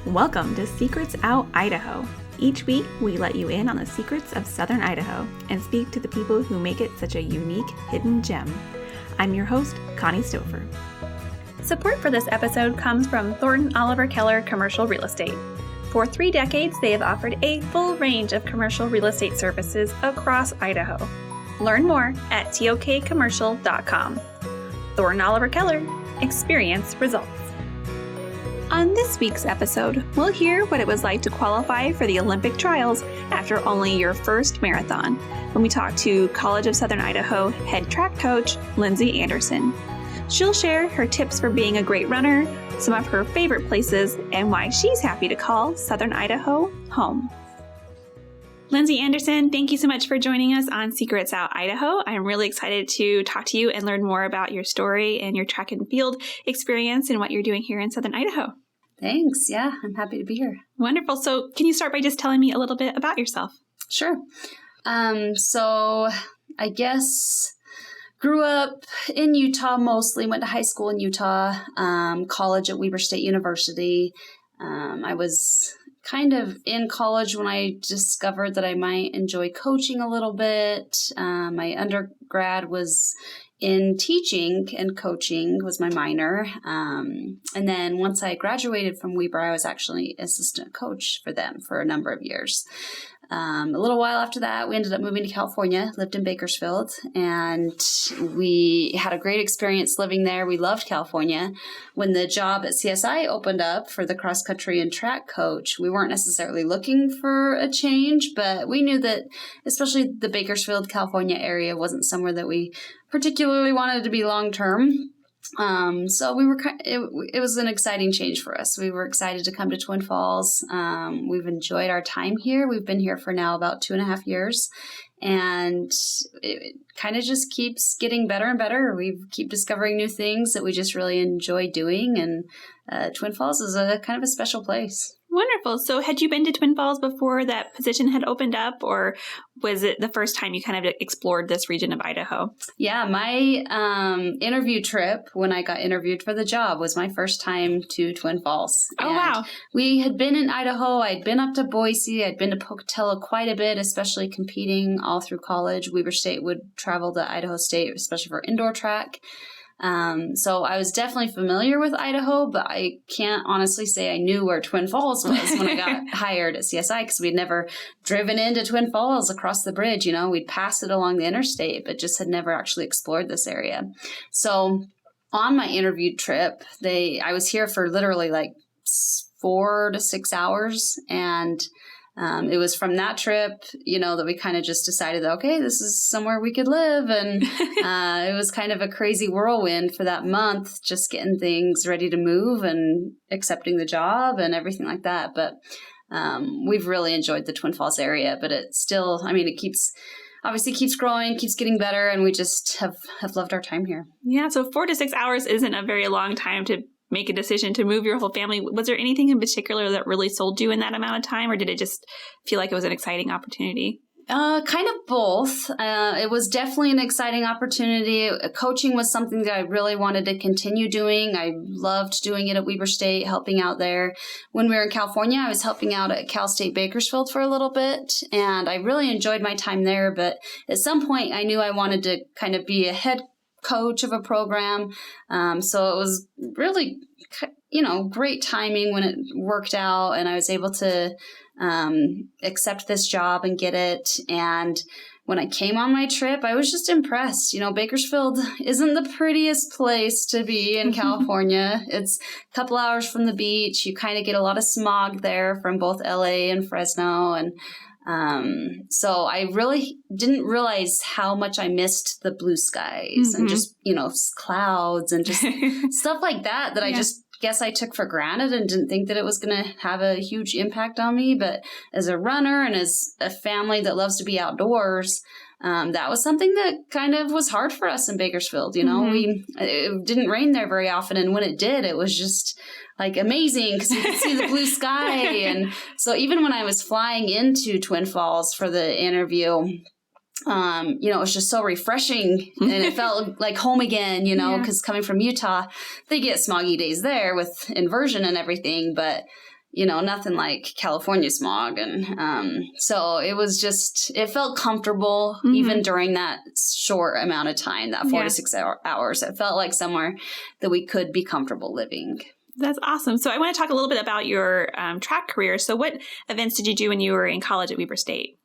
Welcome to Secrets Out Idaho. Each week, we let you in on the secrets of Southern Idaho and speak to the people who make it such a unique, hidden gem. I'm your host, Connie Stouffer. Support for this episode comes from Thornton Oliver Keller Commercial Real Estate. For 3 decades, they have offered a full range of commercial real estate services across Idaho. Learn more at tokcommercial.com. Thornton Oliver Keller. Experience results. On this week's episode, we'll hear what it was like to qualify for the Olympic trials after only your first marathon when we talk to College of Southern Idaho head track coach, Lindsey Anderson. She'll share her tips for being a great runner, some of her favorite places, and why she's happy to call Southern Idaho home. Lindsey Anderson, thank you so much for joining us on Secrets Out Idaho. I'm really excited to talk to you and learn more about your story and your track and field experience and what you're doing here in Southern Idaho. Thanks. Yeah, I'm happy to be here. Wonderful. So can you start by just telling me a little bit about yourself? Sure. So I guess grew up in Utah mostly, went to high school in Utah, college at Weber State University. I was kind of in college when I discovered that I might enjoy coaching a little bit. My undergrad was in teaching, and coaching was my minor. And then once I graduated from Weber, I was actually assistant coach for them for a number of years. A little while after that, we ended up moving to California, lived in Bakersfield, and we had a great experience living there. We loved California. When the job at CSI opened up for the cross-country and track coach, we weren't necessarily looking for a change, but we knew that especially the Bakersfield, California area wasn't somewhere that we particularly wanted to be long-term. So we were, it was an exciting change for us. We were excited to come to Twin Falls. We've enjoyed our time here. We've been here for now about 2.5 years, and it kind of just keeps getting better and better. We keep discovering new things that we just really enjoy doing. And, Twin Falls is a kind of a special place. Wonderful. So had you been to Twin Falls before that position had opened up, or was it the first time you kind of explored this region of Idaho? Yeah, my interview trip when I got interviewed for the job was my first time to Twin Falls. Oh, wow. We had been in Idaho. I'd been up to Boise. I'd been to Pocatello quite a bit, especially competing all through college. Weber State would travel to Idaho State, especially for indoor track. So I was definitely familiar with Idaho, but I can't honestly say I knew where Twin Falls was when I got hired at CSI, because we'd never driven into Twin Falls across the bridge. You know, we'd pass it along the interstate, but just had never actually explored this area. So on my interview trip, I was here for literally like 4 to 6 hours, and it was from that trip, that we kind of just decided that, okay, this is somewhere we could live. And it was kind of a crazy whirlwind for that month, just getting things ready to move and accepting the job and everything like that. But we've really enjoyed the Twin Falls area, but it still, it keeps growing, keeps getting better, and we just have loved our time here. Yeah, so 4 to 6 hours isn't a very long time to make a decision to move your whole family. Was there anything in particular that really sold you in that amount of time, or did it just feel like it was an exciting opportunity? Kind of both. It was definitely an exciting opportunity. Coaching was something that I really wanted to continue doing. I loved doing it at Weber State, helping out there. When we were in California, I was helping out at Cal State Bakersfield for a little bit, and I really enjoyed my time there. But at some point, I knew I wanted to kind of be a head coach of a program. So it was really, great timing when it worked out, and I was able to accept this job and get it. And when I came on my trip, I was just impressed. Bakersfield isn't the prettiest place to be in California. It's a couple hours from the beach. You kind of get a lot of smog there from both LA and Fresno. And so I really didn't realize how much I missed the blue skies and just, clouds and just stuff like that I just guess I took for granted and didn't think that it was going to have a huge impact on me. But as a runner and as a family that loves to be outdoors, that was something that kind of was hard for us in Bakersfield. It didn't rain there very often. And when it did, it was just like amazing because you could see the blue sky. And so even when I was flying into Twin Falls for the interview, it was just so refreshing and it felt like home again, because coming from Utah, they get smoggy days there with inversion and everything. But nothing like California smog. And so it felt comfortable even during that short amount of time, that 4 to 6 hours. It felt like somewhere that we could be comfortable living. That's awesome. So I want to talk a little bit about your track career. So what events did you do when you were in college at Weber State?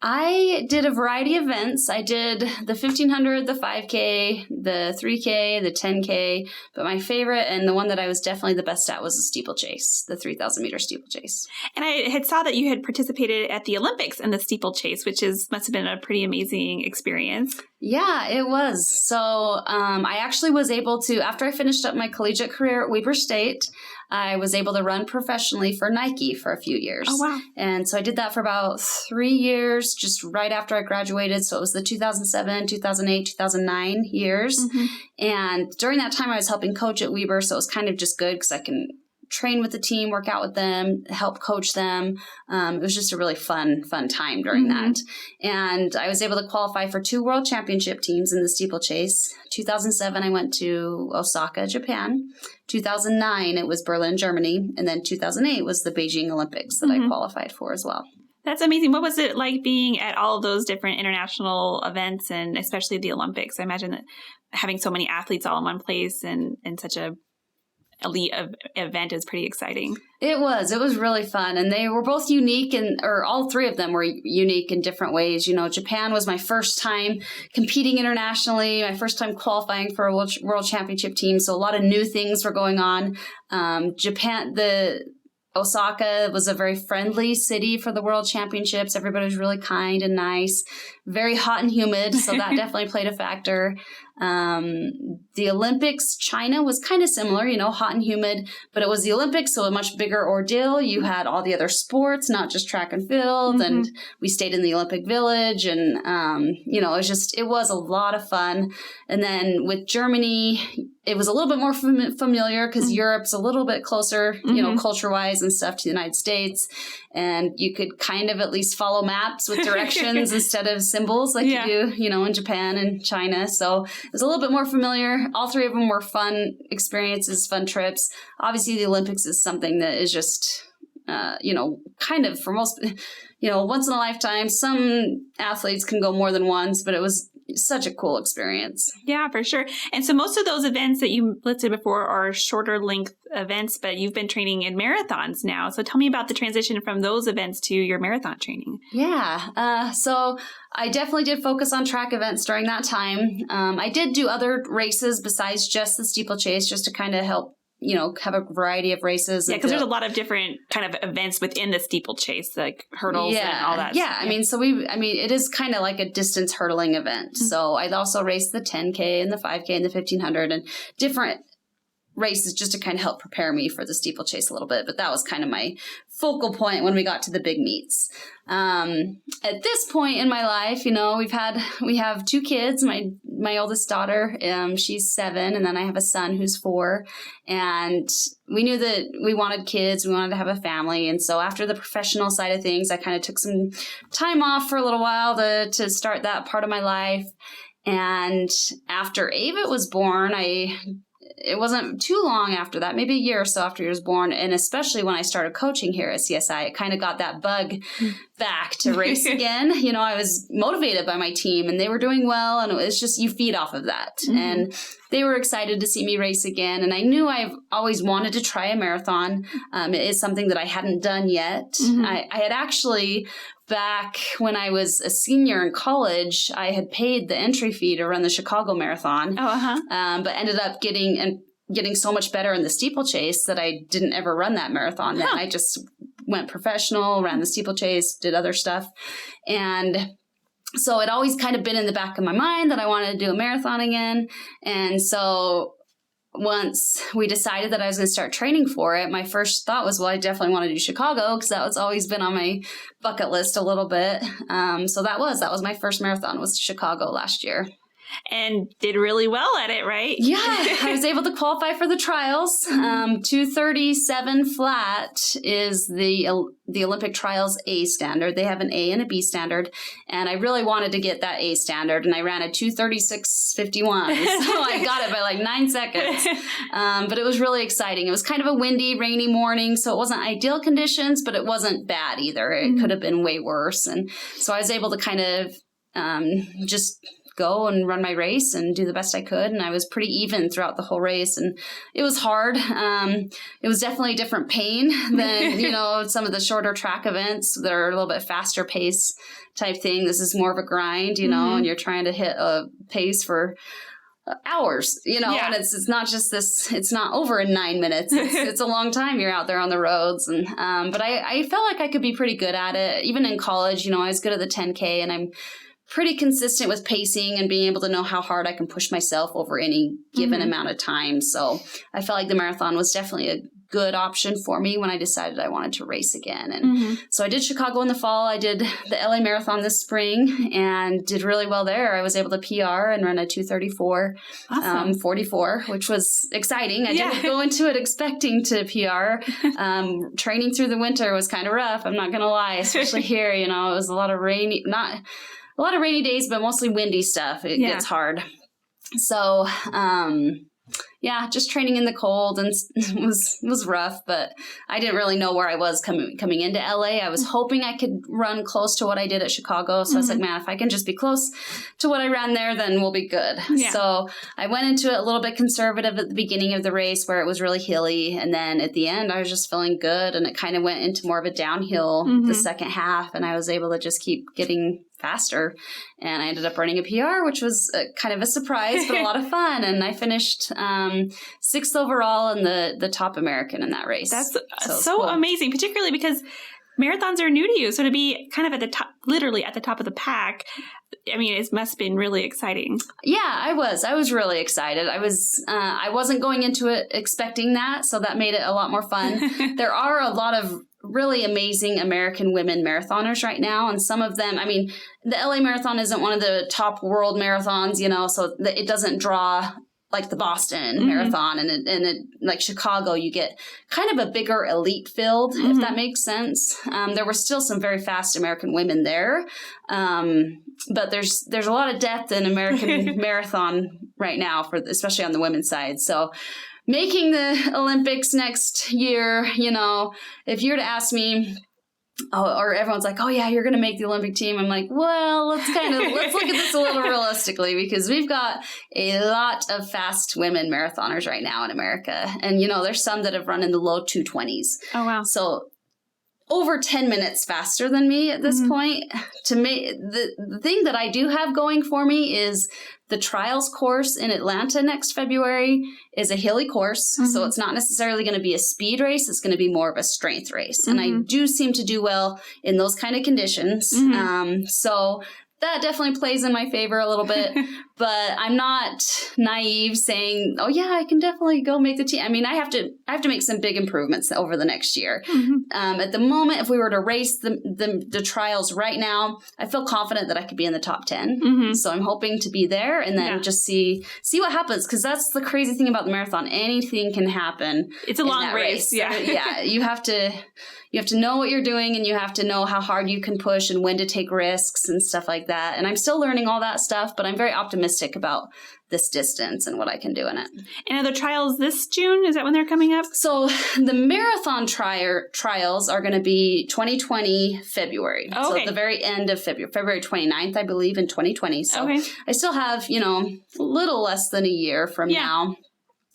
I did a variety of events. I did the 1500, the 5K, the 3K, the 10K, but my favorite and the one that I was definitely the best at was the steeplechase, the 3,000 meter steeplechase. And I had saw that you had participated at the Olympics in the steeplechase, which must have been a pretty amazing experience. Yeah, it was. So I actually was able to, after I finished up my collegiate career at Weber State, I was able to run professionally for Nike for a few years. Oh, wow. And so I did that for about 3 years, just right after I graduated. So it was the 2007, 2008, 2009 years. Mm-hmm. And during that time, I was helping coach at Weber. So it was kind of just good because I can train with the team, work out with them, help coach them. It was just a really fun time during that. And I was able to qualify for 2 world championship teams in the steeplechase. 2007, I went to Osaka, Japan. 2009, it was Berlin, Germany. And then 2008 was the Beijing Olympics that I qualified for as well. That's amazing. What was it like being at all of those different international events and especially the Olympics? I imagine that having so many athletes all in one place and such a elite event is pretty exciting. It was really fun. And they were both unique or all 3 of them were unique in different ways. Japan was my first time competing internationally, my first time qualifying for a world championship team. So a lot of new things were going on. Osaka was a very friendly city for the World Championships. Everybody was really kind and nice, very hot and humid. So that definitely played a factor. The Olympics, China was kind of similar, hot and humid, but it was the Olympics, so a much bigger ordeal. You had all the other sports, not just track and field, and we stayed in the Olympic Village, and, it was a lot of fun. And then with Germany, it was a little bit more familiar because Europe's a little bit closer, culture-wise and stuff to the United States. And you could kind of at least follow maps with directions instead of symbols like you do, in Japan and China. So it was a little bit more familiar. All 3 of them were fun experiences, fun trips. Obviously, the Olympics is something that is just, kind of for most, once in a lifetime. Some athletes can go more than once, but it was such a cool experience. Yeah, for sure. And so most of those events that you listed before are shorter length events, but you've been training in marathons now. So tell me about the transition from those events to your marathon training. Yeah. So I definitely did focus on track events during that time. I did do other races besides just the steeplechase, just to kind of help have a variety of races. Yeah, because there's a lot of different kind of events within the steeplechase, like hurdles and all that. Yeah, it is kind of like a distance hurdling event. So I'd also race the 10K and the 5K and the 1500 and different races just to kind of help prepare me for the steeplechase a little bit. But that was kind of my focal point when we got to the big meets. At this point in my life, we have 2 kids. My oldest daughter, she's 7, and then I have a son who's 4. And we knew that we wanted kids. We wanted to have a family. And so after the professional side of things, I kind of took some time off for a little while to start that part of my life. And after Ava was born, it wasn't too long after that, maybe a year or so after he was born. And especially when I started coaching here at CSI, it kind of got that bug back to race again. I was motivated by my team and they were doing well. And it was just, you feed off of that. And they were excited to see me race again. And I knew I've always wanted to try a marathon. It is something that I hadn't done yet. I had actually, back when I was a senior in college, I had paid the entry fee to run the Chicago Marathon, but ended up getting so much better in the steeplechase that I didn't ever run that marathon. Then I just went professional, ran the steeplechase, did other stuff. And so it always kind of been in the back of my mind that I wanted to do a marathon again. And so once we decided that I was going to start training for it, my first thought was, well, I definitely want to do Chicago because that was always been on my bucket list a little bit. So that was my first marathon was Chicago last year. And did really well at it, right? Yeah, I was able to qualify for the trials. 237 flat is the Olympic trials A standard. They have an A and a B standard, and I really wanted to get that A standard, and I ran a 236.51, so I got it by like 9 seconds. But it was really exciting. It was kind of a windy, rainy morning, so it wasn't ideal conditions, but it wasn't bad either. It could have been way worse, and so I was able to kind of just go and run my race and do the best I could. And I was pretty even throughout the whole race. And it was hard. It was definitely a different pain than, some of the shorter track events that are a little bit faster pace type thing. This is more of a grind, and you're trying to hit a pace for hours, and it's not just this, it's not over in 9 minutes. It's a long time you're out there on the roads. And, but I felt like I could be pretty good at it. Even in college, I was good at the 10K, and I'm pretty consistent with pacing and being able to know how hard I can push myself over any given amount of time. So I felt like the marathon was definitely a good option for me when I decided I wanted to race again. And so I did Chicago in the fall. I did the LA Marathon this spring and did really well there. I was able to PR and run a 2:34, 44, which was exciting. I didn't go into it expecting to PR. Training through the winter was kind of rough. I'm not going to lie, especially here. It was a lot of rainy days, but mostly windy stuff. It gets hard. So, just training in the cold and was rough, but I didn't really know where I was coming into LA. I was hoping I could run close to what I did at Chicago. So I was like, man, if I can just be close to what I ran there, then we'll be good. Yeah. So I went into it a little bit conservative at the beginning of the race where it was really hilly. And then at the end, I was just feeling good. And it kind of went into more of a downhill the second half. And I was able to just keep getting faster, and I ended up running a PR, which was kind of a surprise, but a lot of fun. And I finished 6th overall and the top American in that race. That's so cool. Amazing, particularly because marathons are new to you. So to be kind of at the top, literally at the top of the pack, I mean, it must have been really exciting. Yeah, I was really excited. I wasn't going into it expecting that, so that made it a lot more fun. There are a lot of really amazing American women marathoners right now. And some of them, I mean, the LA Marathon isn't one of the top world marathons, so it doesn't draw like the Boston Marathon and like Chicago, you get kind of a bigger elite field, if that makes sense. There were still some very fast American women there. But there's a lot of depth in American marathon right now, especially on the women's side. So making the Olympics next year, if you were to ask me, or everyone's like, oh yeah, you're going to make the Olympic team. I'm like, well, let's look at this a little realistically, because we've got a lot of fast women marathoners right now in America. And, there's some that have run in the low 220s. Oh, wow. So over 10 minutes faster than me at this point. To me, the thing that I do have going for me is the trials course in Atlanta next February is a hilly course. So it's not necessarily going to be a speed race. It's going to be more of a strength race. And I do seem to do well in those kind of conditions. So that definitely plays in my favor a little bit, but I'm not naive saying, oh yeah, I can definitely go make the team. I mean, I have to make some big improvements over the next year. At the moment, if we were to race the trials right now, I feel confident that I could be in the top 10. So I'm hoping to be there and then just see what happens. Cause that's the crazy thing about the marathon. Anything can happen. It's a long race. Yeah. You have to know what you're doing, and you have to know how hard you can push and when to take risks and stuff like that. And I'm still learning all that stuff, but I'm very optimistic about this distance and what I can do in it. And are the trials this June? Is that when they're coming up? So the marathon trials are going to be 2020 February. Oh, okay. So at the very end of February 29th, I believe, in 2020. So I still have, a little less than a year from now.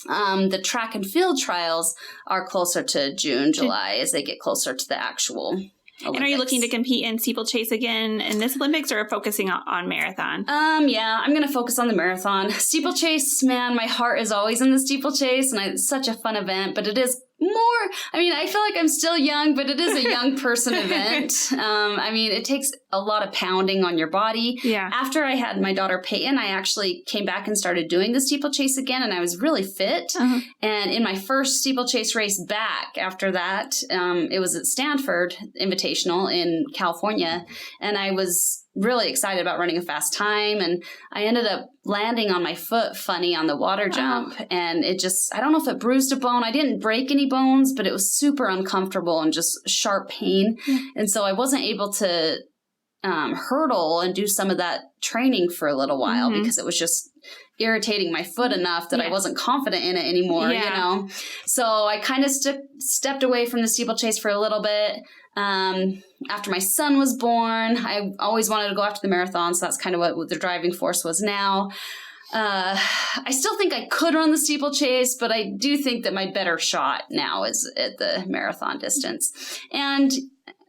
The track and field trials are closer to June, July, as they get closer to the actual Olympics. And are you looking to compete in steeplechase again in this Olympics, or focusing on marathon? Yeah, I'm going to focus on the marathon. Steeplechase, man, my heart is always in the steeplechase, and it's such a fun event, but it is I feel like I'm still young, but it is a young person event. It takes a lot of pounding on your body. Yeah. After I had my daughter Peyton, I actually came back and started doing the steeplechase again, and I was really fit. And in my first steeplechase race back after that, it was at Stanford Invitational in California, and I was really excited about running a fast time. And I ended up landing on my foot funny on the water jump. And it just, I don't know if it bruised a bone. I didn't break any bones, but it was super uncomfortable and just sharp pain. And so I wasn't able to hurdle and do some of that training for a little while because it was just irritating my foot enough that I wasn't confident in it anymore, you know? So I kind of stepped away from the steeplechase for a little bit. After my son was born, I always wanted to go after the marathon. So that's kind of what the driving force was now. I still think I could run the steeplechase, but I do think that my better shot now is at the marathon distance. And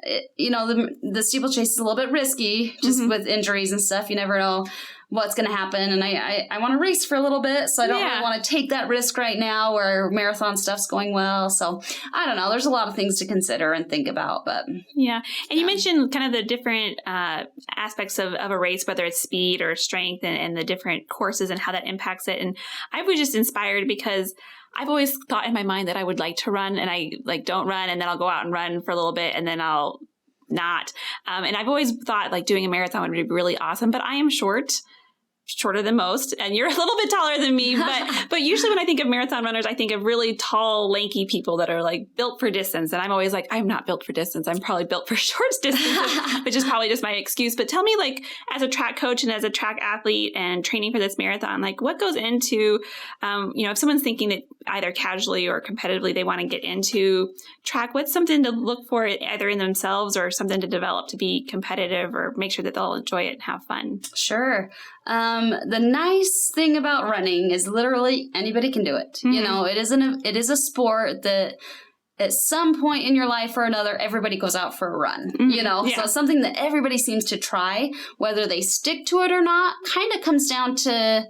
the steeplechase is a little bit risky just with injuries and stuff. You never know what's going to happen. And I want to race for a little bit. So I don't really want to take that risk right now where marathon stuff's going well. So I don't know. There's a lot of things to consider and think about, but. Yeah. And you mentioned kind of the different aspects of a race, whether it's speed or strength and the different courses and how that impacts it. And I was just inspired because I've always thought in my mind that I would like to run and I don't run and then I'll go out and run for a little bit and then I'll not. And I've always thought doing a marathon would be really awesome, but I am shorter than most, and you're a little bit taller than me, but usually when I think of marathon runners, I think of really tall, lanky people that are built for distance. And I'm always I'm not built for distance. I'm probably built for short distances, which is probably just my excuse. But tell me, as a track coach and as a track athlete and training for this marathon, what goes into, if someone's thinking that either casually or competitively they want to get into track, what's something to look for either in themselves or something to develop to be competitive or make sure that they'll enjoy it and have fun? Sure. The nice thing about running is literally anybody can do it. It is a sport that at some point in your life or another, everybody goes out for a run, so it's something that everybody seems to try, whether they stick to it or not, kind of comes down to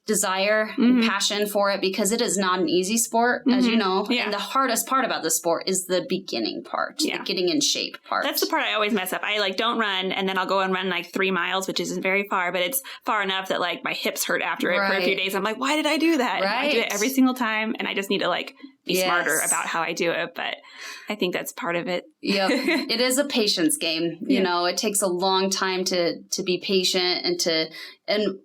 desire and passion for it, because it is not an easy sport, as you know. And the hardest part about the sport is the beginning part, the getting in shape part. That's the part I always mess up. I don't run, and then I'll go and run 3 miles, which isn't very far, but it's far enough that my hips hurt after it for a few days. I'm why did I do that? I do it every single time, and I just need to be smarter about how I do it. But I think that's part of it. Yep. It is a patience game. You know, it takes a long time to be patient and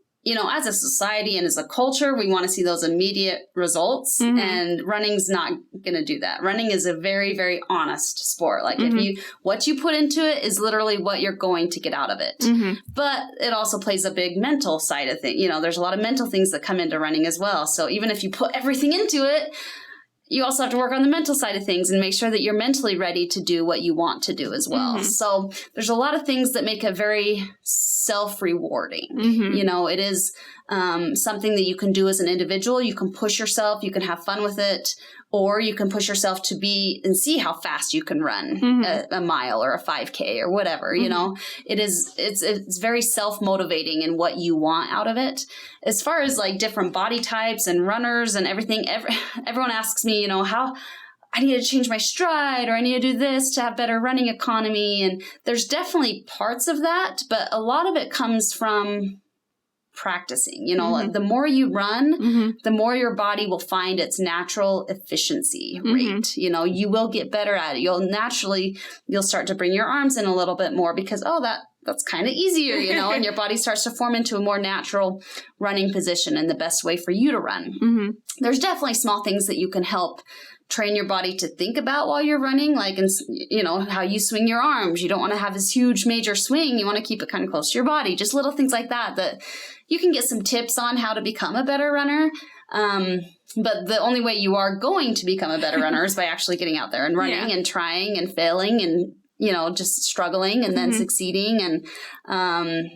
as a society and as a culture, we want to see those immediate results, and running's not going to do that. Running is a very, very honest sport. What you put into it is literally what you're going to get out of it. But it also plays a big mental side of things. There's a lot of mental things that come into running as well. So even if you put everything into it, you also have to work on the mental side of things and make sure that you're mentally ready to do what you want to do as well. So there's a lot of things that make it very self-rewarding. It is something that you can do as an individual. You can push yourself, you can have fun with it, or you can push yourself to be and see how fast you can run a mile or a 5K or whatever. It's very self-motivating in what you want out of it. As far as different body types and runners and everything, everyone asks me, how I need to change my stride or I need to do this to have better running economy. And there's definitely parts of that, but a lot of it comes from practicing. The more you run, the more your body will find its natural efficiency rate. You will get better at it. You'll start to bring your arms in a little bit more because, that's kind of easier, and your body starts to form into a more natural running position and the best way for you to run. There's definitely small things that you can help train your body to think about while you're running, how you swing your arms. You don't want to have this huge major swing. You want to keep it kind of close to your body. Just little things like that you can get some tips on how to become a better runner. But the only way you are going to become a better runner is by actually getting out there and running and trying and failing and just struggling and then succeeding. And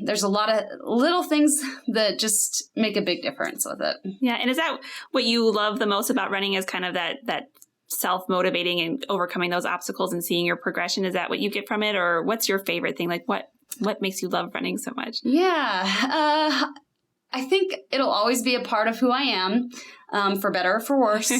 there's a lot of little things that just make a big difference with it. Yeah. And is that what you love the most about running, is kind of that self-motivating and overcoming those obstacles and seeing your progression? Is that what you get from it? Or what's your favorite thing? What makes you love running so much? Yeah. I think it'll always be a part of who I am, for better or for worse.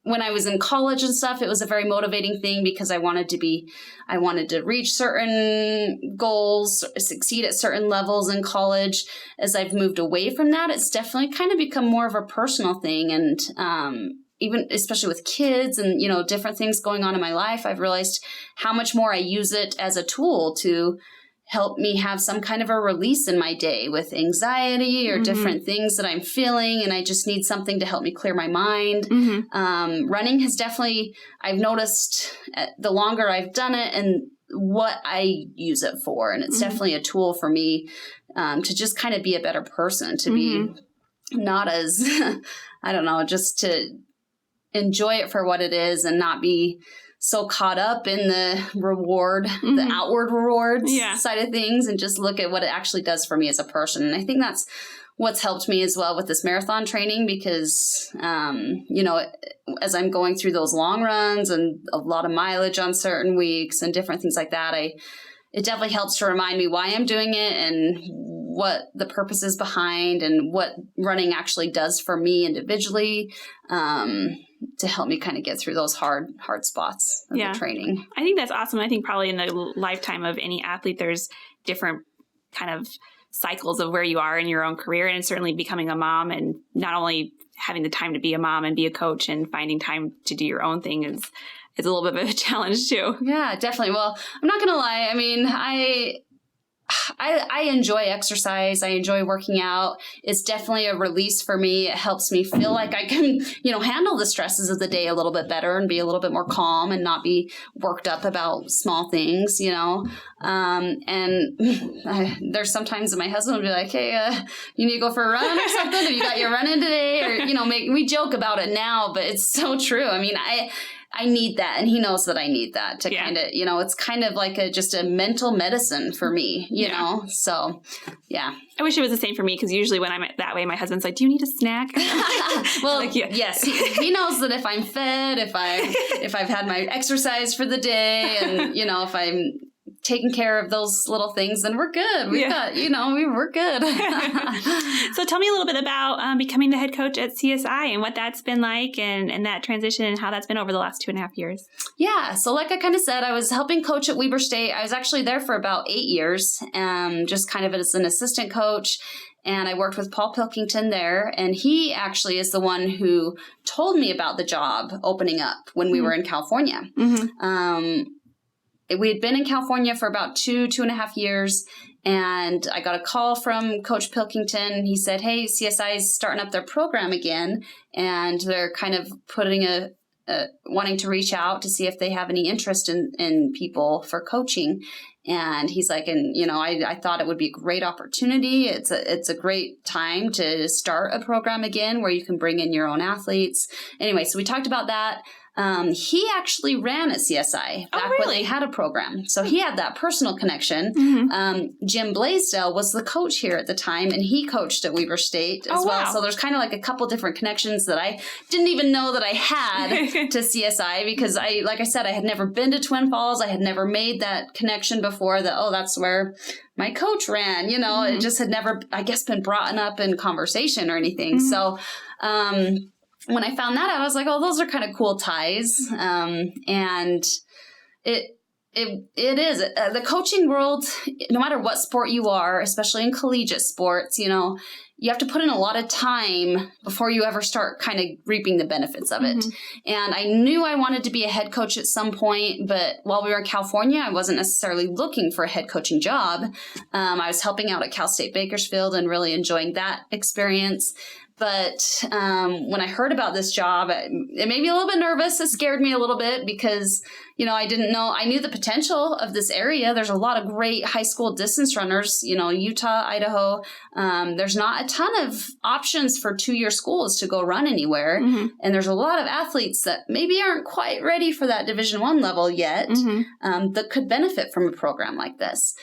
When I was in college and stuff, it was a very motivating thing because I wanted to reach certain goals, succeed at certain levels in college. As I've moved away from that, it's definitely kind of become more of a personal thing. And even especially with kids and, different things going on in my life, I've realized how much more I use it as a tool to help me have some kind of a release in my day with anxiety or different things that I'm feeling. And I just need something to help me clear my mind. Running has definitely, I've noticed the longer I've done it and what I use it for. And it's definitely a tool for me to just kind of be a better person, to be not as, I don't know, just to enjoy it for what it is and not be so caught up in the reward, the outward rewards side of things, and just look at what it actually does for me as a person. And I think that's what's helped me as well with this marathon training, because, you know, as I'm going through those long runs and a lot of mileage on certain weeks and different things like that, it definitely helps to remind me why I'm doing it and what the purpose is behind and what running actually does for me individually, to help me kind of get through those hard spots of the training. I think that's awesome. I think probably in the lifetime of any athlete, there's different kind of cycles of where you are in your own career, and certainly becoming a mom and not only having the time to be a mom and be a coach and finding time to do your own thing is a little bit of a challenge too. Yeah, definitely. Well, I'm not going to lie. I mean, I enjoy exercise. I enjoy working out. It's definitely a release for me. It helps me feel like I can, you know, handle the stresses of the day a little bit better and be a little bit more calm and not be worked up about small things, you know. There's sometimes that my husband will be like, hey, you need to go for a run or something? Have you got your run in today? Or, you know, we joke about it now, but it's so true. I mean, I need that. And he knows that I need that to kind of, you know, it's kind of like just a mental medicine for me, you know? So, yeah. I wish it was the same for me, because usually when I'm that way, my husband's like, do you need a snack? Well, like, yes, he knows that if I'm fed, if I've had my exercise for the day, and, you know, if I'm taking care of those little things, then we're good. We've got, you know, we're good. So tell me a little bit about becoming the head coach at CSI and what that's been like, and that transition and how that's been over the last 2.5 years. Yeah. So like I kind of said, I was helping coach at Weber State. I was actually there for about 8 years, just kind of as an assistant coach. And I worked with Paul Pilkington there. And he actually is the one who told me about the job opening up when we were in California. We had been in California for about 2.5 years, and I got a call from Coach Pilkington. He said, hey, CSI is starting up their program again, and they're kind of putting wanting to reach out to see if they have any interest in people for coaching. And he's like, and, you know, I thought it would be a great opportunity. It's a great time to start a program again where you can bring in your own athletes. Anyway, so we talked about that. He actually ran at CSI back when they had a program. So he had that personal connection. Jim Blaisdell was the coach here at the time, and he coached at Weber State as well. So there's kind of like a couple different connections that I didn't even know that I had to CSI, because like I said, I had never been to Twin Falls. I had never made that connection before that, oh, that's where my coach ran, you know, it just had never, I guess, been brought up in conversation or anything. So, when I found that out, I was like, oh, those are kind of cool ties. And it is the coaching world, no matter what sport you are, especially in collegiate sports, you know, you have to put in a lot of time before you ever start kind of reaping the benefits of it. And I knew I wanted to be a head coach at some point, but while we were in California, I wasn't necessarily looking for a head coaching job. I was helping out at Cal State Bakersfield and really enjoying that experience. But when I heard about this job, it made me a little bit nervous. It scared me a little bit because, you know, I knew the potential of this area. There's a lot of great high school distance runners, you know, Utah, Idaho. There's not a ton of options for 2-year schools to go run anywhere. And there's a lot of athletes that maybe aren't quite ready for that Division I level yet, that could benefit from a program like this.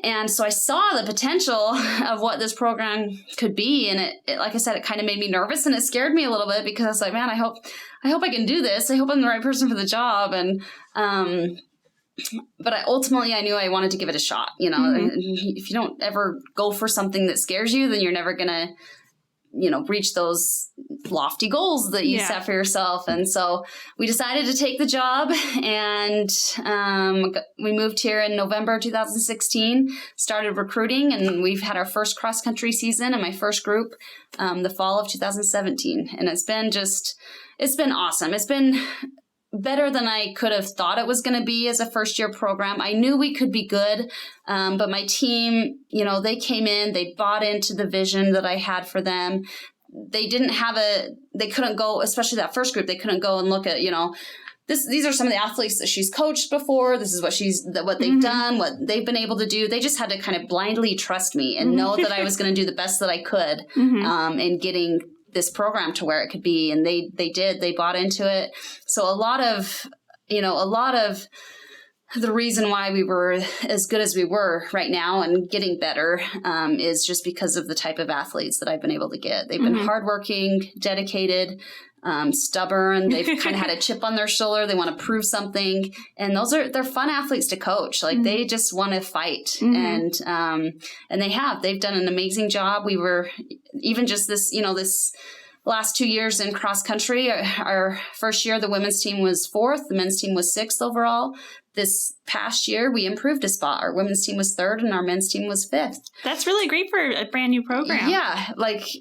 And so I saw the potential of what this program could be. And it like I said, it kind of made me nervous, and it scared me a little bit because I was like, man, I hope I can do this. I hope I'm the right person for the job. And, but ultimately I knew I wanted to give it a shot. You know, if you don't ever go for something that scares you, then you're never going to, you know, reach those lofty goals that you set for yourself. And so we decided to take the job, and we moved here in November 2016, started recruiting, and we've had our first cross country season in my first group the fall of 2017. And it's been awesome. It's been better than I could have thought it was going to be as a first-year program. I knew we could be good, but my team, they came in, they bought into the vision that I had for them. They couldn't go, especially that first group, they couldn't go and look at, these are some of the athletes that she's coached before. This is what they've done, what they've been able to do. They just had to kind of blindly trust me and know that I was going to do the best that I could in getting this program to where it could be. And they did. They bought into it. So a lot of the reason why we were as good as we were right now and getting better is just because of the type of athletes that I've been able to get. They've been hardworking, dedicated, stubborn. They've kind of had a chip on their shoulder. They want to prove something. And they're fun athletes to coach. Like they just want to fight. And they've done an amazing job. We were even just this last 2 years in cross country. Our first year, the women's team was 4th. The men's team was 6th overall. This past year, we improved a spot. Our women's team was 3rd and our men's team was 5th. That's really great for a brand new program. Yeah,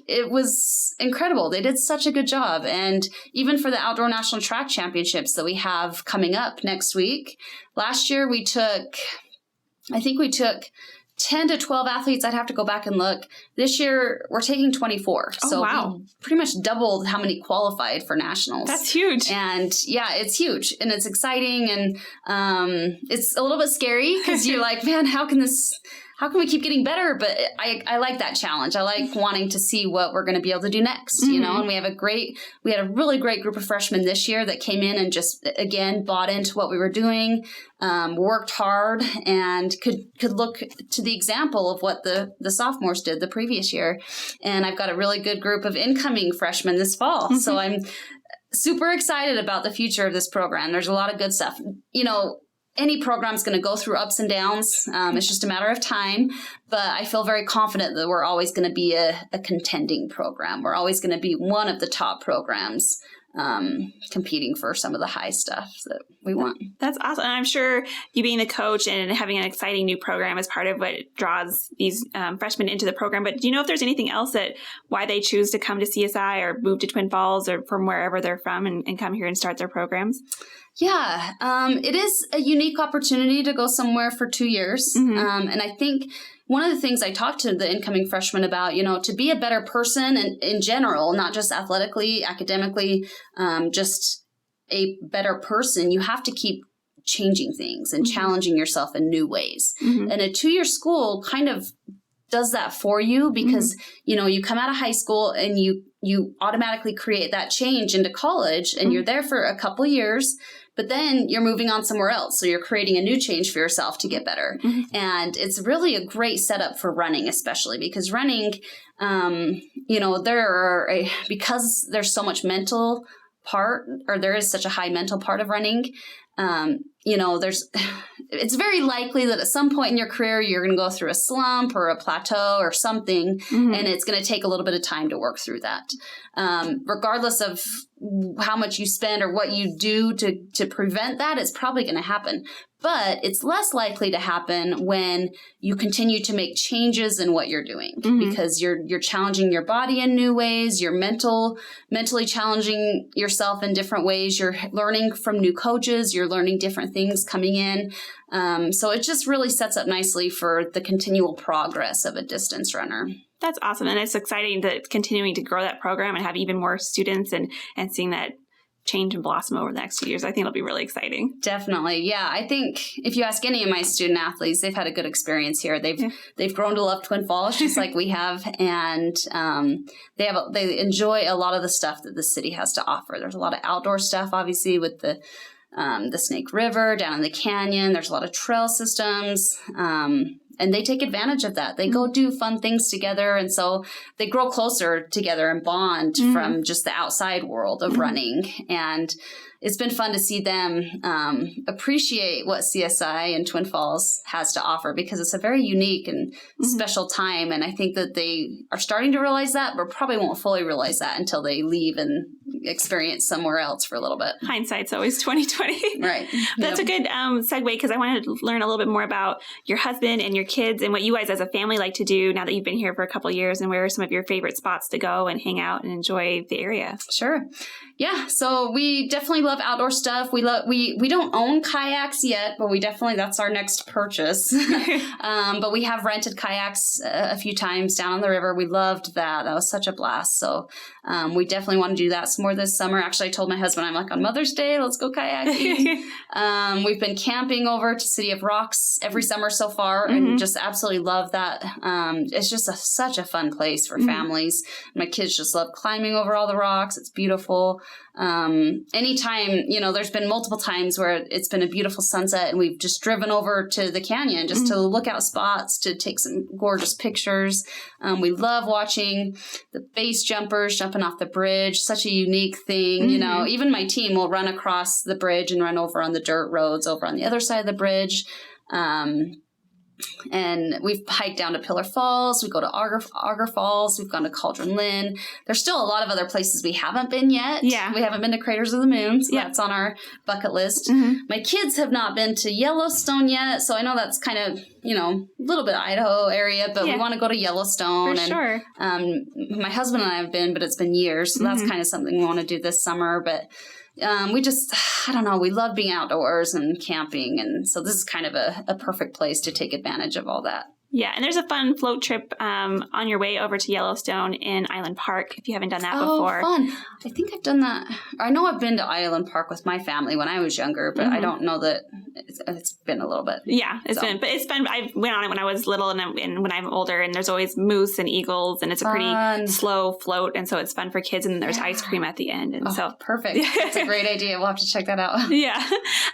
it was incredible. They did such a good job. And even for the Outdoor National Track Championships that we have coming up next week, last year we took 10 to 12 athletes. I'd have to go back and look. This year, we're taking 24. Oh, so wow. we pretty much doubled how many qualified for nationals. That's huge. And yeah, it's huge. And it's exciting. And it's a little bit scary because you're like, man, how can we keep getting better? But I like that challenge. I like wanting to see what we're going to be able to do next, and we had a really great group of freshmen this year that came in and just, again, bought into what we were doing, worked hard, and could look to the example of what the sophomores did the previous year. And I've got a really good group of incoming freshmen this fall. So I'm super excited about the future of this program. There's a lot of good stuff. Any program's going to go through ups and downs. It's just a matter of time. But I feel very confident that we're always going to be a contending program. We're always going to be one of the top programs competing for some of the high stuff that we want. That's awesome. And I'm sure you being the coach and having an exciting new program is part of what draws these freshmen into the program. But do you know if there's anything else why they choose to come to CSI or move to Twin Falls or from wherever they're from and come here and start their programs? Yeah, it is a unique opportunity to go somewhere for 2 years. And I think one of the things I talked to the incoming freshmen about, to be a better person in general, not just athletically, academically, just a better person, you have to keep changing things and challenging yourself in new ways. And a 2-year school kind of does that for you because, you come out of high school and you automatically create that change into college and you're there for a couple years, but then you're moving on somewhere else. So you're creating a new change for yourself to get better. And it's really a great setup for running, especially because running, because there's so much mental part, or there is such a high mental part of running, it's very likely that at some point in your career, you're going to go through a slump or a plateau or something, and it's going to take a little bit of time to work through that. Regardless of how much you spend or what you do to prevent that, it's probably going to happen. But it's less likely to happen when you continue to make changes in what you're doing because you're challenging your body in new ways. You're mentally challenging yourself in different ways. You're learning from new coaches. You're learning different things coming in. So it just really sets up nicely for the continual progress of a distance runner. That's awesome. And it's exciting that it's continuing to grow that program and have even more students and seeing that change and blossom over the next 2 years. I think it'll be really exciting. Definitely. Yeah. I think if you ask any of my student athletes, they've had a good experience here. They've grown to love Twin Falls just like we have. And they enjoy a lot of the stuff that the city has to offer. There's a lot of outdoor stuff, obviously, with the Snake River down in the canyon. There's a lot of trail systems. And they take advantage of that. They go do fun things together. And so they grow closer together and bond from just the outside world of running. And it's been fun to see them appreciate what CSI and Twin Falls has to offer because it's a very unique and special time. And I think that they are starting to realize that, but probably won't fully realize that until they leave and, experience somewhere else for a little bit. Hindsight's always 20/20. Right. That's a good segue, because I wanted to learn a little bit more about your husband and your kids and what you guys as a family like to do now that you've been here for a couple of years, and where are some of your favorite spots to go and hang out and enjoy the area. Sure. Yeah. So we definitely love outdoor stuff. We don't own kayaks yet, but that's our next purchase. But we have rented kayaks a few times down on the river. We loved that. That was such a blast. So we definitely want to do that some more this summer. Actually, I told my husband, I'm like, on Mother's Day, let's go kayaking. We've been camping over to City of Rocks every summer so far, and just absolutely love that. It's just such a fun place for families. My kids just love climbing over all the rocks. It's beautiful. Anytime, there's been multiple times where it's been a beautiful sunset and we've just driven over to the canyon just to look out spots, to take some gorgeous pictures. We love watching the base jumpers jumping off the bridge. Such a unique thing. Even my team will run across the bridge and run over on the dirt roads over on the other side of the bridge. And we've hiked down to Keller Falls. We go to Auger Falls. We've gone to Cauldron Lynn. There's still a lot of other places we haven't been yet. Yeah. We haven't been to Craters of the Moon, so that's on our bucket list. My kids have not been to Yellowstone yet, so I know that's kind of, a little bit Idaho area, but we want to go to Yellowstone. For sure. My husband and I have been, but it's been years, so that's kind of something we want to do this summer. But we love being outdoors and camping. And so this is kind of a perfect place to take advantage of all that. Yeah, and there's a fun float trip on your way over to Yellowstone in Island Park, if you haven't done that before. Oh, fun. I think I've done that. I know I've been to Island Park with my family when I was younger, but I don't know that it's been a little bit. Yeah, it's been. I went on it when I was little and when I'm older, and there's always moose and eagles, and it's a pretty slow float, and so it's fun for kids, and there's ice cream at the end. And so perfect. That's a great idea. We'll have to check that out. Yeah.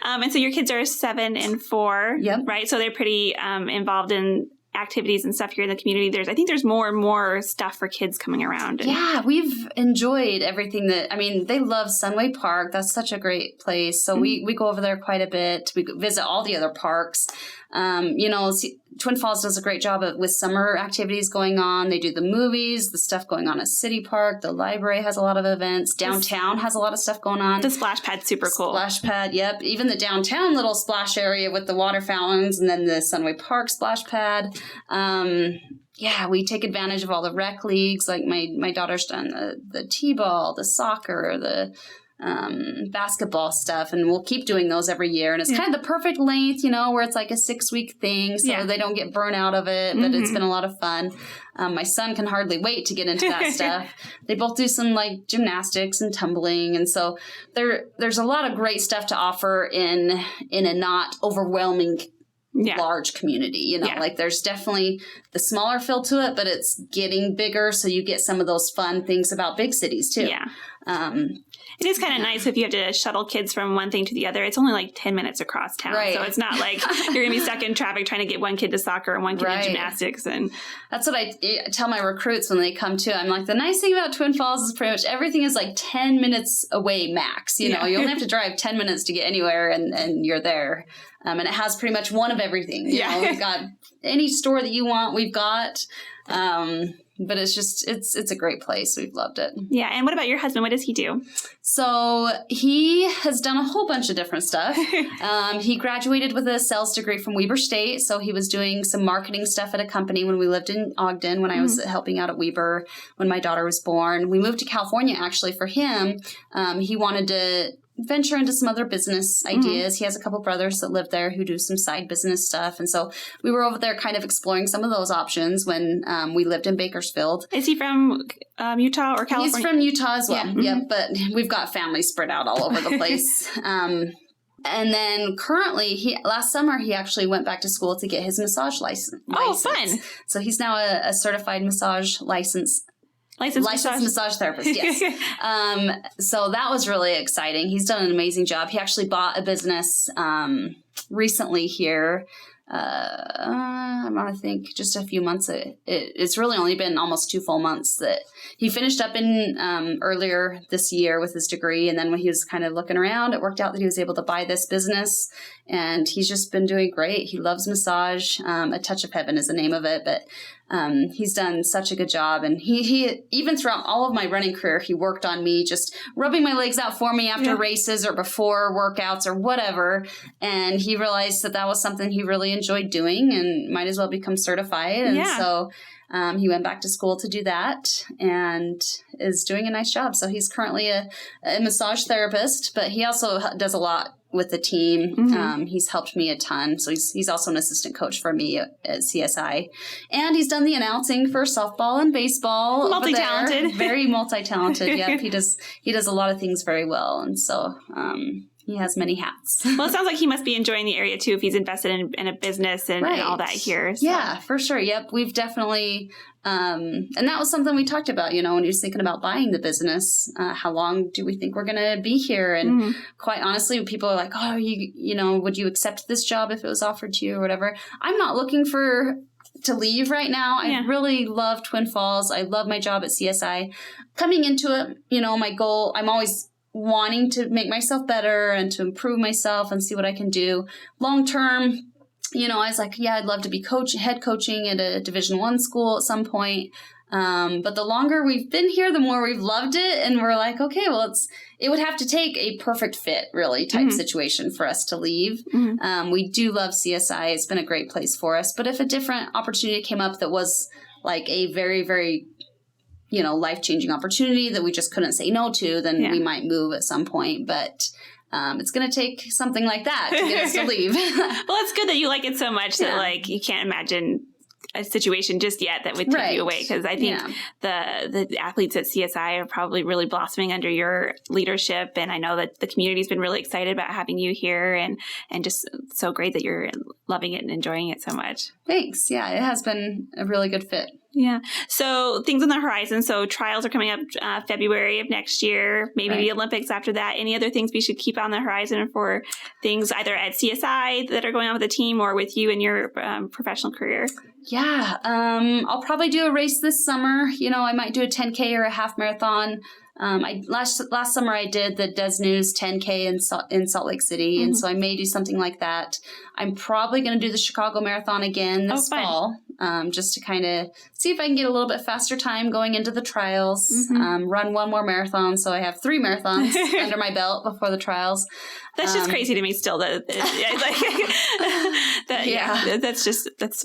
And so your kids are 7 and 4, right? So they're pretty involved in activities and stuff here in the community. I think there's more and more stuff for kids coming around. Yeah, we've enjoyed everything they love Sunway Park. That's such a great place. So we go over there quite a bit. We visit all the other parks. Twin Falls does a great job with summer activities going on. They do the movies, the stuff going on at City Park. The library has a lot of events. Downtown has a lot of stuff going on. The splash pad's super cool. Splash pad, yep. Even the downtown little splash area with the water fountains, and then the Sunway Park splash pad. We take advantage of all the rec leagues. Like my daughter's done the t-ball, the soccer, the basketball stuff, and we'll keep doing those every year. And it's kind of the perfect length, where it's like a 6-week thing, so they don't get burnt out of it, but it's been a lot of fun. My son can hardly wait to get into that stuff. They both do some like gymnastics and tumbling, and so there's a lot of great stuff to offer in a not overwhelming large community, like there's definitely the smaller feel to it, but it's getting bigger, so you get some of those fun things about big cities too. It is kind of nice if you have to shuttle kids from one thing to the other. It's only like 10 minutes across town. Right. So it's not like you're going to be stuck in traffic trying to get one kid to soccer and one kid to gymnastics. And that's what I tell my recruits when they come to. I'm like, the nice thing about Twin Falls is pretty much everything is like 10 minutes away max. You only have to drive 10 minutes to get anywhere and you're there. And it has pretty much one of everything. We've got any store that you want, we've got. But it's a great place. We've loved it. Yeah. And what about your husband? What does he do? So he has done a whole bunch of different stuff. He graduated with a sales degree from Weber State. So he was doing some marketing stuff at a company when we lived in Ogden, when I was helping out at Weber, when my daughter was born. We moved to California, actually, for him. He wanted to venture into some other business ideas. He has a couple brothers that live there who do some side business stuff. And so we were over there kind of exploring some of those options when we lived in Bakersfield. Is he from Utah or California? He's from Utah as well. Yeah. But we've got families spread out all over the place. And then currently, last summer, he actually went back to school to get his massage license. Oh, fun. So he's now a certified massage licensed massage therapist, yes. So that was really exciting. He's done an amazing job. He actually bought a business recently here. I want to think just a few months. It's really only been almost 2 full months that he finished up in earlier this year with his degree. And then when he was kind of looking around, it worked out that he was able to buy this business, and he's just been doing great. He loves massage. A Touch of Heaven is the name of it, but He's done such a good job. And he even throughout all of my running career, he worked on me, just rubbing my legs out for me after races or before workouts or whatever. And he realized that was something he really enjoyed doing and might as well become certified. And so he went back to school to do that and is doing a nice job. So he's currently a massage therapist, but he also does a lot with the team. He's helped me a ton. So he's also an assistant coach for me at CSI. And he's done the announcing for softball and baseball. Multi-talented. Very multi-talented. Yep. He does a lot of things very well. And so he has many hats. Well, it sounds like he must be enjoying the area too if he's invested in a business and all that here. So. Yeah, for sure. Yep. We've definitely, and that was something we talked about, when he was thinking about buying the business. How long do we think we're going to be here? And quite honestly, people are like, oh, would you accept this job if it was offered to you or whatever? I'm not looking to leave right now. I really love Twin Falls. I love my job at CSI. Coming into it, my goal, I'm always wanting to make myself better and to improve myself and see what I can do. Long term, I was like, I'd love to be head coaching at a Division I school at some point. But the longer we've been here, the more we've loved it. And we're like, okay, well, it would have to take a perfect fit, really, type situation for us to leave. We do love CSI. It's been a great place for us. But if a different opportunity came up that was like a very, very life-changing opportunity that we just couldn't say no to, then we might move at some point. But it's going to take something like that to get us to leave. Well, it's good that you like it so much that you can't imagine a situation just yet that would take you away. Because I think the athletes at CSI are probably really blossoming under your leadership. And I know that the community's been really excited about having you here and just so great that you're loving it and enjoying it so much. Thanks. Yeah, it has been a really good fit. Yeah. So things on the horizon. So trials are coming up February of next year, maybe the Olympics after that. Any other things we should keep on the horizon for things either at CSI that are going on with the team or with you in your professional career? Yeah. I'll probably do a race this summer. I might do a 10K or a half marathon. Last summer I did the Des News 10K in Salt Lake City. And so I may do something like that. I'm probably going to do the Chicago Marathon again this fall. Just to kind of see if I can get a little bit faster time going into the trials, run one more marathon. So I have 3 marathons under my belt before the trials. That's just crazy to me still. That's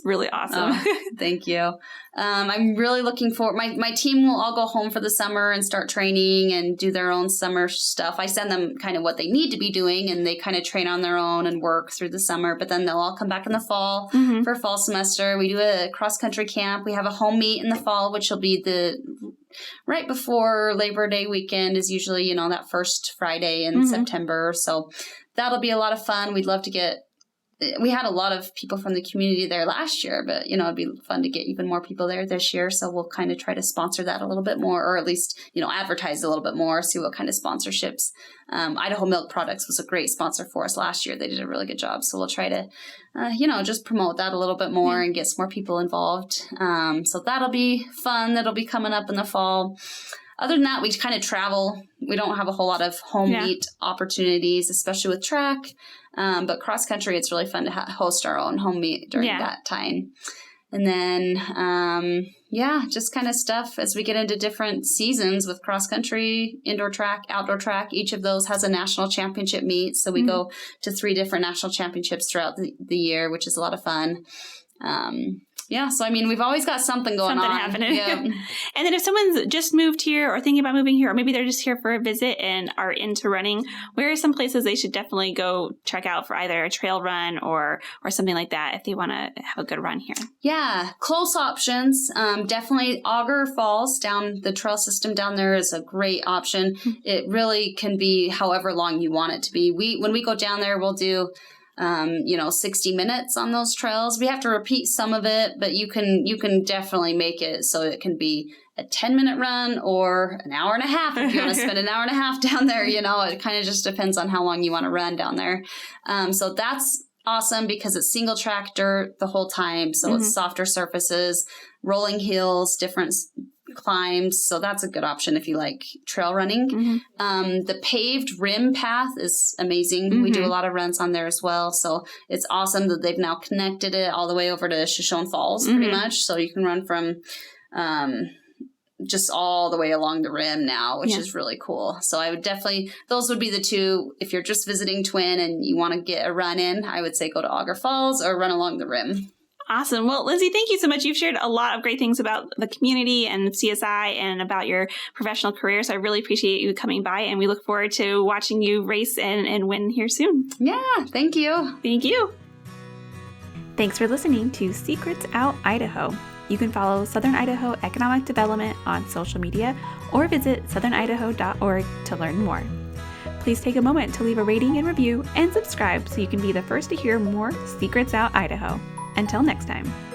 really awesome. Thank you. I'm really looking forward. My team will all go home for the summer and start training and do their own summer stuff. I send them kind of what they need to be doing and they kind of train on their own and work through the summer, but then they'll all come back in the fall for fall semester. We do a cross-country camp. We have a home meet in the fall, which will be right before Labor Day weekend is usually, that first Friday in September. So that'll be a lot of fun. We'd love to we had a lot of people from the community there last year, but, it'd be fun to get even more people there this year. So we'll kind of try to sponsor that a little bit more, or at least, advertise a little bit more, see what kind of sponsorships. Idaho Milk Products was a great sponsor for us last year. They did a really good job. So we'll try to, just promote that a little bit more and get some more people involved. So that'll be fun. That'll be coming up in the fall. Other than that, we kind of travel. We don't have a whole lot of home meet opportunities, especially with track. But cross country, it's really fun to host our own home meet during that time. And then, just kind of stuff as we get into different seasons with cross country, indoor track, outdoor track. Each of those has a national championship meet. So we go to 3 different national championships throughout the year, which is a lot of fun. So we've always got something going on. Happening. Yep. And then if someone's just moved here or thinking about moving here, or maybe they're just here for a visit and are into running, where are some places they should definitely go check out for either a trail run or something like that if they want to have a good run here? Yeah, close options. Definitely Auger Falls down the trail system down there is a great option. It really can be however long you want it to be. When we go down there, we'll do 60 minutes on those trails. We have to repeat some of it, but you can definitely make it so it can be a 10-minute run or an hour and a half if you want to spend an hour and a half down there. It kind of just depends on how long you want to run down there. So that's awesome because it's single track dirt the whole time. So it's softer surfaces, rolling hills, different climbed. So that's a good option if you like trail running. The paved rim path is amazing. We do a lot of runs on there as well. So it's awesome that they've now connected it all the way over to Shoshone Falls pretty much. So you can run from just all the way along the rim now, which is really cool. So I would definitely, those would be the two. If you're just visiting Twin and you want to get a run in, I would say go to Auger Falls or run along the rim. Awesome. Well, Lindsey, thank you so much. You've shared a lot of great things about the community and CSI and about your professional career. So I really appreciate you coming by, and we look forward to watching you race and win here soon. Yeah, thank you. Thank you. Thanks for listening to Secrets Out Idaho. You can follow Southern Idaho Economic Development on social media or visit southernidaho.org to learn more. Please take a moment to leave a rating and review and subscribe so you can be the first to hear more Secrets Out Idaho. Until next time.